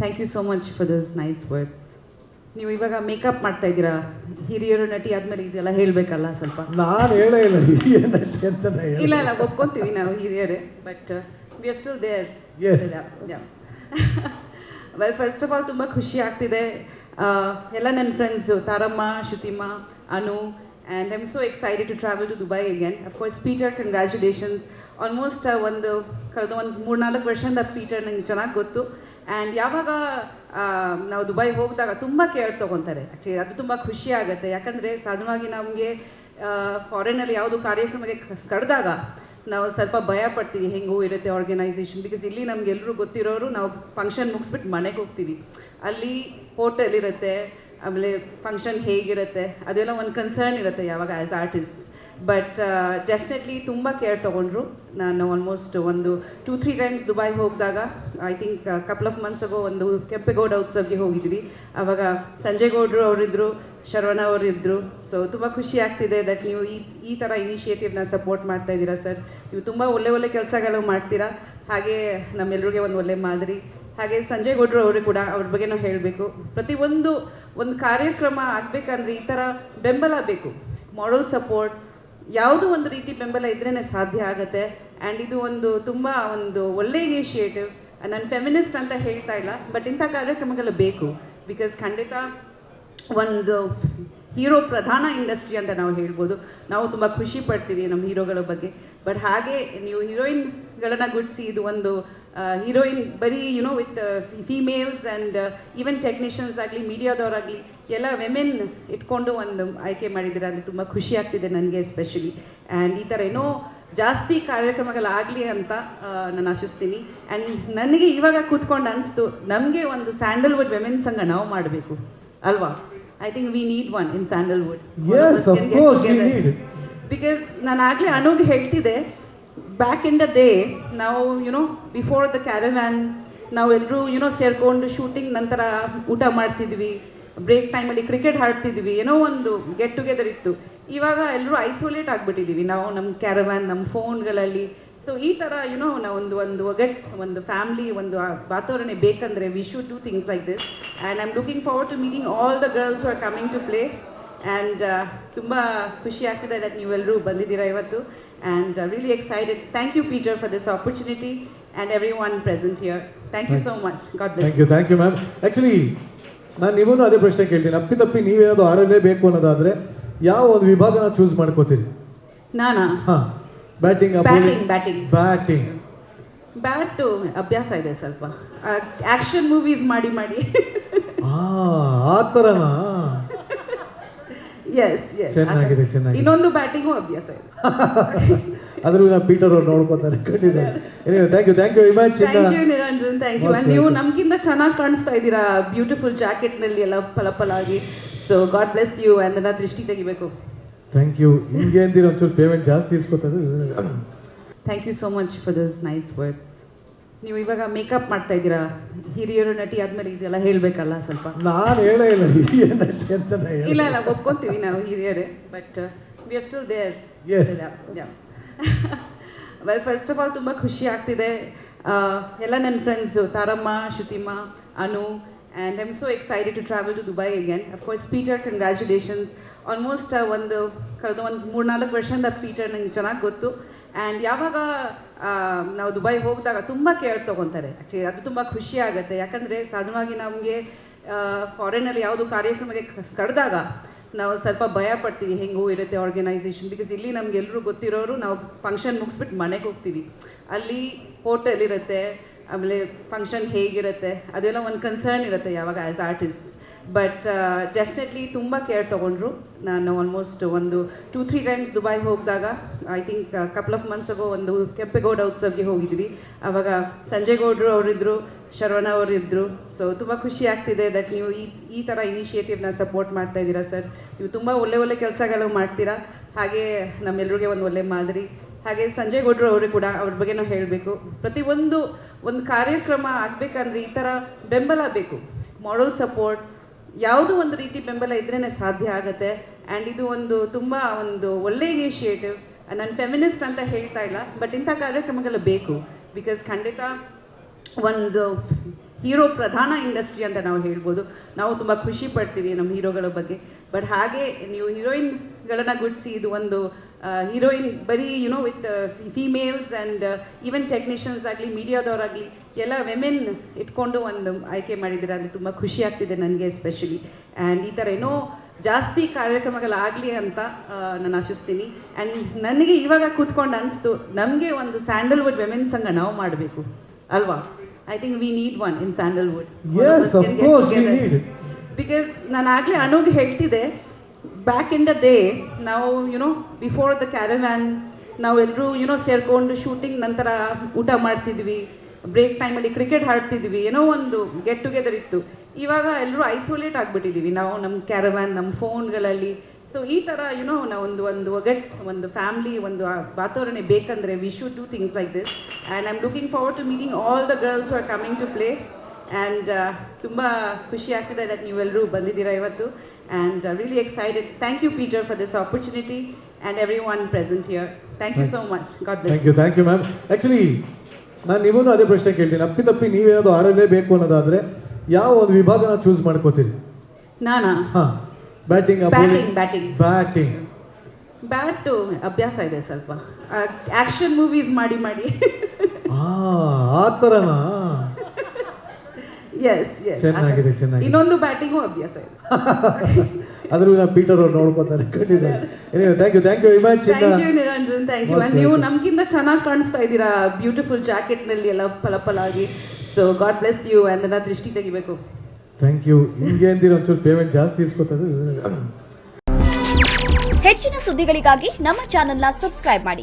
Thank you so much for those nice words. ನೀವು ಇವಾಗ makeup ಮಾಡ್ತಾ ಇದ್ದೀರಾ, ಹಿರಿಯರು ನಟಿ ಆದಮೇಲೆ ಇದೆಲ್ಲ ಹೇಳಬೇಕಲ್ಲ ಸ್ವಲ್ಪ. ನಾನು ಹೇಳೇ ಇಲ್ಲ ಹಿರಿಯ ನಟಿ ಅಂತ ಇಲ್ಲ ಇಲ್ಲ, ಒಪ್ಕೊಂತೀವಿ ನಾವು ಹಿರಿಯರೇ, but we are still there. Yes. Well, first of all ತುಂಬ ಖುಷಿ ಆಗ್ತಿದೆ. ಎಲ್ಲ ನನ್ನ ಫ್ರೆಂಡ್ಸು ತಾರಮ್ಮ, ಶ್ರುತಿಮ್ಮ, Anu, and I am so excited to travel to Dubai again. Of course Peter, congratulations. Almost ಕಳೆದ ಒಂದು 3-4 ವರ್ಷದಿಂದ ಪೀಟರ್ ನಂಗೆ ಚೆನ್ನಾಗಿ ಗೊತ್ತು. ಆ್ಯಂಡ್ ಯಾವಾಗ ನಾವು ದುಬೈ ಹೋಗಿದಾಗ ತುಂಬ ಕೇರ್ ತೊಗೊತಾರೆ. ಆ್ಯಕ್ಚುಲಿ ಅದು ತುಂಬ ಖುಷಿ ಆಗುತ್ತೆ. ಯಾಕಂದರೆ ಸಾಧಾರಣವಾಗಿ ನಮಗೆ ಫಾರಿನಲ್ಲಿ ಯಾವುದು ಕಾರ್ಯಕ್ರಮಕ್ಕೆ ಕರೆದಾಗ ನಾವು ಸ್ವಲ್ಪ ಭಯ ಪಡ್ತೀವಿ, ಹೆಂಗೂ ಇರುತ್ತೆ ಆರ್ಗನೈಸೇಷನ್. ಬಿಕಾಸ್ ಇಲ್ಲಿ ನಮಗೆಲ್ಲರೂ ಗೊತ್ತಿರೋರು, ನಾವು ಫಂಕ್ಷನ್ ಮುಗಿಸ್ಬಿಟ್ಟು ಮನೆಗೆ ಹೋಗ್ತೀವಿ. ಅಲ್ಲಿ ಹೋಟೆಲ್ ಇರುತ್ತೆ, ಆಮೇಲೆ ಫಂಕ್ಷನ್ ಹೇಗಿರುತ್ತೆ ಅದೆಲ್ಲ ಒಂದು ಕನ್ಸರ್ನ್ ಇರುತ್ತೆ ಯಾವಾಗ ಆ್ಯಸ್ ಆರ್ಟಿಸ್ಟ್ಸ್. ಬಟ್ ಡೆಫಿನೆಟ್ಲಿ ತುಂಬ ಕೇರ್ ತೊಗೊಂಡ್ರು. ನಾನು ಆಲ್ಮೋಸ್ಟ್ ಒಂದು 2-3 ಟೈಮ್ಸ್ ದುಬೈ ಹೋಗಿದಾಗ, I think couple of months ago ಒಂದು ಕೆಂಪೇಗೌಡ ಉತ್ಸವಕ್ಕೆ ಹೋಗಿದ್ವಿ. ಆವಾಗ ಸಂಜಯ್ ಗೌಡ್ರು ಅವರಿದ್ದರು, ಶರವಣ ಅವರಿದ್ದರು. ಸೊ ತುಂಬ ಖುಷಿ ಆಗ್ತಿದೆ ದಟ್ ನೀವು ಈ ಥರ ಇನಿಷಿಯೇಟಿವ್ನ ಸಪೋರ್ಟ್ ಮಾಡ್ತಾ ಇದ್ದೀರಾ ಸರ್. ನೀವು ತುಂಬ ಒಳ್ಳೆ ಕೆಲಸಗಳು ಮಾಡ್ತೀರಾ, ಹಾಗೆ ನಮ್ಮೆಲ್ಲರಿಗೆ ಒಂದು ಒಳ್ಳೆ ಮಾದರಿ. ಹಾಗೆ ಸಂಜಯ್ ಗೌಡ್ರು ಅವರು ಕೂಡ, ಅವ್ರ ಬಗ್ಗೆ ನಾವು ಹೇಳಬೇಕು. ಒಂದು ಕಾರ್ಯಕ್ರಮ ಆಗಬೇಕಂದ್ರೆ ಈ ಥರ ಬೆಂಬಲ ಬೇಕು, ಮಾರಲ್ ಸಪೋರ್ಟ್, ಯಾವುದೋ ಒಂದು ರೀತಿ ಬೆಂಬಲ ಇದ್ರೇ ಸಾಧ್ಯ ಆಗುತ್ತೆ. ಆ್ಯಂಡ್ ಇದು ತುಂಬ ಒಳ್ಳೆ ಇನಿಷಿಯೇಟಿವ್. ನಾನು ಫೆಮಿನಿಸ್ಟ್ ಅಂತ ಹೇಳ್ತಾ ಇಲ್ಲ, ಬಟ್ ಇಂಥ ಕಾರ್ಯಕ್ರಮಗಳು ಬೇಕು. ಬಿಕಾಸ್ ಖಂಡಿತ ಒಂದು ಹೀರೋ ಪ್ರಧಾನ ಇಂಡಸ್ಟ್ರಿ ಅಂತ ನಾವು ಹೇಳ್ಬೋದು. ನಾವು ತುಂಬ ಖುಷಿ ಪಡ್ತೀವಿ ನಮ್ಮ ಹೀರೋಗಳ ಬಗ್ಗೆ. ಬಟ್ ಹಾಗೆ ನೀವು ಹೀರೋಯಿನ್ಗಳನ್ನು ಗುಡಿಸಿ, ಇದು ಒಂದು ಹೀರೋಯಿನ್ ಬರೀ with females and even technicians ಆಗಲಿ, ಮೀಡಿಯಾದವರಾಗಲಿ ಎಲ್ಲ ವೆಮೆನ್ ಇಟ್ಕೊಂಡು ಒಂದು ಆಯ್ಕೆ ಮಾಡಿದ್ದೀರಾ. ಅದು ತುಂಬ ಖುಷಿ ಆಗ್ತಿದೆ ನನಗೆ ಎಸ್ಪೆಷಲಿ. ಆ್ಯಂಡ್ ಈ ಥರ ಏನೋ ಜಾಸ್ತಿ ಕಾರ್ಯಕ್ರಮಗಳಾಗಲಿ ಅಂತ ನಾನು ಆಶಿಸ್ತೀನಿ. ಆ್ಯಂಡ್ ನನಗೆ ಇವಾಗ ಕೂತ್ಕೊಂಡು ಅನಿಸ್ತು, ನಮಗೆ ಒಂದು ಸ್ಯಾಂಡಲ್ವುಡ್ ವೆಮೆನ್ ಸಂಘ ನಾವು ಮಾಡಬೇಕು ಅಲ್ವಾ? I think we need one in Sandalwood. Yes, of course we need. Because ನಾನು ಆಗಲೇ ಅನುಗೆ ಹೇಳ್ತಿದ್ದೆ, ಬ್ಯಾಕ್ ಇನ್ ದ ಡೇ ನಾವು ಬಿಫೋರ್ ದ ಕ್ಯಾರವ್ಯಾನ್ ನಾವೆಲ್ಲರೂ ಸೇರ್ಕೊಂಡು ಶೂಟಿಂಗ್ ನಂತರ ಊಟ ಮಾಡ್ತಿದ್ವಿ, ಬ್ರೇಕ್ ಟೈಮಲ್ಲಿ ಕ್ರಿಕೆಟ್ ಆಡ್ತಿದ್ವಿ, ಏನೋ ಒಂದು ಗೆಟ್ ಟುಗೆದರ್ ಇತ್ತು. ಇವಾಗ ಎಲ್ಲರೂ ಐಸೋಲೇಟ್ ಆಗಿಬಿಟ್ಟಿದ್ದೀವಿ ನಾವು, ನಮ್ಮ ಕ್ಯಾರವ್ಯಾನ್, ನಮ್ಮ ಫೋನ್ಗಳಲ್ಲಿ. ಸೊ ಈ ಥರ ನಾವು ಒಂದು ಫ್ಯಾಮ್ಲಿ, ಒಂದು ವಾತಾವರಣ ಬೇಕಂದರೆ we should do things like this. And I am looking forward to meeting all the girls who are coming to play. And ತುಂಬ ಖುಷಿ ಆಗ್ತಿದೆ ದಟ್ ನೀವೆಲ್ಲರೂ ಬಂದಿದ್ದೀರಾ ಇವತ್ತು. And really excited. Thank you Peter for this opportunity and everyone present here. Thank you so much. God bless you. Thank you ma'am. Actually ನಾನು ನಿಮ್ಮನ್ನು ಅದೇ ಪ್ರಶ್ನೆ ಕೇಳ್ತೀನಿ. ಅಪ್ಪಿತಪ್ಪಿ ನೀವೇನಾದ್ರು ಆಡಲೇಬೇಕು ಅನ್ನೋದಾದರೆ ಯಾವ ಒಂದು ವಿಭಾಗನ ಚೂಸ್ ಮಾಡ್ಕೋತೀರಿ? ನಾನಾ? ಹಾಂ, ಬ್ಯಾಟಿಂಗ್. ಬ್ಯಾಟು ಅಭ್ಯಾಸ ಇದೆ ಸ್ವಲ್ಪ, ಆ್ಯಕ್ಷನ್ ಮೂವೀಸ್ ಮಾಡಿ ಆ ಥರನಾ? ಎಸ್ ಎಸ್, ಚೆನ್ನಾಗಿದೆ. ಇನ್ನೊಂದು ಬ್ಯಾಟಿಂಗು ಅಭ್ಯಾಸ ಇದೆ. ಅದ್ರೂ ನಾವು ಪೀಟರ್ ಅವ್ರು ನೋಡ್ಕೋತಾರೆ. Thank you very much. Thank you Niranjan, thank you. ನೀವು ನಮ್ಗಿಂತ ಚೆನ್ನಾಗಿ ಕಾಣಿಸ್ತಾ ಇದ್ದೀರಾ ಬ್ಯೂಟಿಫುಲ್ ಜಾಕೆಟ್ನಲ್ಲಿ ಎಲ್ಲ ಫಲಾಗಿ. So God bless you. And ನನ್ನ ದೃಷ್ಟಿ ತೆಗಿಬೇಕು. Thank you. ಹಿಂಗೆ ಅಂತೀರ, ಒಂಚೂರು ಪೇಮೆಂಟ್ ಜಾಸ್ತಿ ಇಸ್ಕೊತಾರೆ. Thank you so much for those nice words. ನೀವು ಇವಾಗ ಮೇಕಪ್ ಮಾಡ್ತಾ ಇದ್ದೀರಾ, ಹಿರಿಯರು ನಟಿ ಆದಮೇಲೆ ಇದೆಲ್ಲ ಹೇಳಬೇಕಲ್ಲ ಸ್ವಲ್ಪ. ನಾನು ಹೇಳೇ ಇಲ್ಲ ಹಿರಿಯ ನಟಿ ಅಂತ. ಇಲ್ಲ ಇಲ್ಲ, ಒಪ್ಕೊಂತೀವಿ ನಾವು ಹಿರಿಯರೇ, but we are still there. Well, first of all ತುಂಬ ಖುಷಿ ಆಗ್ತಿದೆ. ಎಲ್ಲ ನನ್ನ ಫ್ರೆಂಡ್ಸು ತಾರಮ್ಮ, ಶ್ರುತಿಮ್ಮ, Anu, and I am so excited to travel to Dubai again. Of course Peter, congratulations. Almost ಕಳೆದ ಒಂದು 3-4 ವರ್ಷದಿಂದ ಪೀಟರ್ ನಂಗೆ ಚೆನ್ನಾಗಿ ಗೊತ್ತು. ಆ್ಯಂಡ್ ಯಾವಾಗ ನಾವು ದುಬೈ ಹೋಗಿದಾಗ ತುಂಬ ಕೇರ್ ತೊಗೊತಾರೆ. ಆ್ಯಕ್ಚುಲಿ ಅದು ತುಂಬ ಖುಷಿ ಆಗುತ್ತೆ. ಯಾಕಂದರೆ ಸಾಧಾರಣವಾಗಿ ನಮಗೆ ಫಾರಿನಲ್ಲಿ ಯಾವುದು ಕಾರ್ಯಕ್ರಮಕ್ಕೆ ಕರೆದಾಗ ನಾವು ಸ್ವಲ್ಪ ಭಯ ಪಡ್ತೀವಿ, ಹೆಂಗೂ ಇರುತ್ತೆ ಆರ್ಗನೈಸೇಷನ್. ಬಿಕಾಸ್ ಇಲ್ಲಿ ನಮಗೆಲ್ಲರೂ ಗೊತ್ತಿರೋರು, ನಾವು ಫಂಕ್ಷನ್ ಮುಗಿಸ್ಬಿಟ್ಟು ಮನೆಗೆ ಹೋಗ್ತೀವಿ. ಅಲ್ಲಿ ಹೋಟೆಲ್ ಇರುತ್ತೆ, ಆಮೇಲೆ ಫಂಕ್ಷನ್ ಹೇಗಿರುತ್ತೆ ಅದೆಲ್ಲ ಒಂದು ಕನ್ಸರ್ನ್ ಇರುತ್ತೆ ಯಾವಾಗ ಆ್ಯಸ್ ಆರ್ಟಿಸ್ಟ್ಸ್. ಬಟ್ ಡೆಫಿನೆಟ್ಲಿ ತುಂಬ ಕೇರ್ ತೊಗೊಂಡ್ರು. ನಾನು ಆಲ್ಮೋಸ್ಟ್ ಒಂದು 2-3 ಟೈಮ್ಸ್ ದುಬೈ ಹೋಗಿದಾಗ, I think couple of months ago ಒಂದು ಕೆಂಪೇಗೌಡ ಉತ್ಸವಕ್ಕೆ ಹೋಗಿದ್ವಿ. ಆವಾಗ ಸಂಜಯ್ ಗೌಡ್ರು ಅವರಿದ್ದರು, ಶರವಣ ಅವರಿದ್ದರು. ಸೊ ತುಂಬ ಖುಷಿ ಆಗ್ತಿದೆ ದಟ್ ನೀವು ಈ ಥರ ಇನಿಷಿಯೇಟಿವ್ನ ಸಪೋರ್ಟ್ ಮಾಡ್ತಾ ಇದ್ದೀರಾ ಸರ್. ನೀವು ತುಂಬ ಒಳ್ಳೆ ಕೆಲಸಗಳು ಮಾಡ್ತೀರಾ, ಹಾಗೆ ನಮ್ಮೆಲ್ಲರಿಗೆ ಒಂದು ಒಳ್ಳೆ ಮಾದರಿ. ಹಾಗೆ ಸಂಜಯ್ ಗೌಡ್ರು ಅವರು ಕೂಡ, ಅವ್ರ ಬಗ್ಗೆ ನಾವು ಹೇಳಬೇಕು. ಒಂದು ಕಾರ್ಯಕ್ರಮ ಆಗಬೇಕಂದ್ರೆ ಈ ಥರ ಬೆಂಬಲ ಬೇಕು, ಮಾರಲ್ ಸಪೋರ್ಟ್, ಯಾವುದೋ ಒಂದು ರೀತಿ ಬೆಂಬಲ ಇದ್ರೇ ಸಾಧ್ಯ ಆಗುತ್ತೆ. ಆ್ಯಂಡ್ ಇದು ತುಂಬ ಒಳ್ಳೆ ಇನಿಷಿಯೇಟಿವ್. ನಾನು ಫೆಮಿನಿಸ್ಟ್ ಅಂತ ಹೇಳ್ತಾ ಇಲ್ಲ, ಬಟ್ ಇಂಥ ಕಾರ್ಯಕ್ರಮಗಳು ಬೇಕು. ಬಿಕಾಸ್ ಖಂಡಿತ ಒಂದು ಹೀರೋ ಪ್ರಧಾನ ಇಂಡಸ್ಟ್ರಿ ಅಂತ ನಾವು ಹೇಳ್ಬೋದು. ನಾವು ತುಂಬ ಖುಷಿ ಪಡ್ತೀವಿ ನಮ್ಮ ಹೀರೋಗಳ ಬಗ್ಗೆ. ಬಟ್ ಹಾಗೆ ನೀವು ಹೀರೋಯಿನ್ಗಳನ್ನು ಗುಡ್ಸಿ ಇದು ಒಂದು ಹೀರೋಯಿನ್ ಬರೀ with females and even technicians ಆಗಲಿ ಮೀಡಿಯಾದವರಾಗಲಿ ಎಲ್ಲ ವೆಮೆನ್ ಇಟ್ಕೊಂಡು ಒಂದು ಆಯ್ಕೆ ಮಾಡಿದ್ದೀರಾ ಅಂದರೆ ತುಂಬ ಖುಷಿ ಆಗ್ತಿದೆ ನನಗೆ ಎಸ್ಪೆಷಲಿ. ಆ್ಯಂಡ್ ಈ ಥರ ಏನೋ ಜಾಸ್ತಿ ಕಾರ್ಯಕ್ರಮಗಳಾಗಲಿ ಅಂತ ನಾನು ಆಶಿಸ್ತೀನಿ. ಆ್ಯಂಡ್ ನನಗೆ ಇವಾಗ ಕೂತ್ಕೊಂಡು ಅನಿಸ್ತು ನಮಗೆ ಒಂದು ಸ್ಯಾಂಡಲ್ವುಡ್ ವೆಮೆನ್ ಸಂಘ ನಾವು ಮಾಡಬೇಕು ಅಲ್ವಾ. I think we need one in Sandalwood. Because ನಾನು ಆಗಲೇ ಅನುಗೆ ಹೇಳ್ತಿದ್ದೆ, ಬ್ಯಾಕ್ ಇನ್ ದ ಡೇ ನಾವು ಬಿಫೋರ್ ದ ಕ್ಯಾರವ್ಯಾನ್ ನಾವೆಲ್ಲರೂ ಸೇರಿಕೊಂಡು ಶೂಟಿಂಗ್ ನಂತರ ಊಟ ಮಾಡ್ತಿದ್ವಿ, ಬ್ರೇಕ್ ಟೈಮಲ್ಲಿ ಕ್ರಿಕೆಟ್ ಆಡ್ತಿದ್ವಿ, ಏನೋ ಒಂದು ಗೆಟ್ ಟುಗೆದರ್ ಇತ್ತು. ಇವಾಗ ಎಲ್ಲರೂ ಐಸೋಲೇಟ್ ಆಗಿಬಿಟ್ಟಿದ್ದೀವಿ ನಾವು ನಮ್ಮ ಕ್ಯಾರವ್ಯಾನ್ ನಮ್ಮ ಫೋನ್ಗಳಲ್ಲಿ. ಸೊ ಈ ಥರ ನಾವು ಒಂದು ಫ್ಯಾಮ್ಲಿ ಒಂದು ವಾತಾವರಣ ಬೇಕಂದರೆ we should do things like this. And I am looking forward to meeting all the girls who are coming to play. And ತುಂಬ ಖುಷಿ ಆಗ್ತಿದೆ ದಟ್ ನೀವೆಲ್ಲರೂ ಬಂದಿದ್ದೀರಾ ಇವತ್ತು. And really excited. Thank you Peter for this opportunity and everyone present here. Thank you so much. God bless you. Thank you ma'am. Actually ನಾನು ನಿಮ್ಮನ್ನು ಅದೇ ಪ್ರಶ್ನೆ ಕೇಳ್ತೀನಿ, ಅಪ್ಪಿತಪ್ಪಿ ನೀವೇನಾದ್ರು ಆಡಲೇಬೇಕು ಅನ್ನೋದಾದರೆ ಯಾವ ಒಂದು ವಿಭಾಗನ ಚೂಸ್ ಮಾಡ್ಕೋತೀರಿ? ನಾನಾ? ಹಾಂ, ಬ್ಯಾಟಿಂಗ್. ಬ್ಯಾಟು ಅಭ್ಯಾಸ ಇದೆ ಸ್ವಲ್ಪ, ಆ್ಯಕ್ಷನ್ ಮೂವೀಸ್ ಮಾಡಿ ಆ ಥರನಾ? ಎಸ್ ಚೆನ್ನಾಗಿದೆ. ಇನ್ನೊಂದು ಬ್ಯಾಟಿಂಗು ಅಭ್ಯಾಸ ಇದೆ. ಅದ್ರೂ ನಾವು ಪೀಟರ್ ಅವ್ರು ನೋಡ್ಕೋತಾರೆ. Thank you very much. Thank you Niranjan, thank you. ನೀವು ನಮ್ಗಿಂತ ಚೆನ್ನಾಗಿ ಕಾಣಿಸ್ತಾ ಇದ್ದೀರಾ ಬ್ಯೂಟಿಫುಲ್ ಜಾಕೆಟ್ನಲ್ಲಿ ಎಲ್ಲ ಫಲಫಲಾಗಿ. So God bless you. ನನ್ನ ದೃಷ್ಟಿ ತೆಗಿಬೇಕು. Thank you. ಹಿಂಗೆ ಅಂದಿರ ಒಂಚೂರು ಪೇಮೆಂಟ್ ಜಾಸ್ತಿ ಇಸ್ಕೊತಾರೆ. ಹೆಚ್ಚಿನ ಸುದ್ದಿಗಳಿಗಾಗಿ ನಮ್ಮ ಚಾನೆಲ್ನ ಸಬ್ಸ್ಕ್ರೈಬ್ ಮಾಡಿ.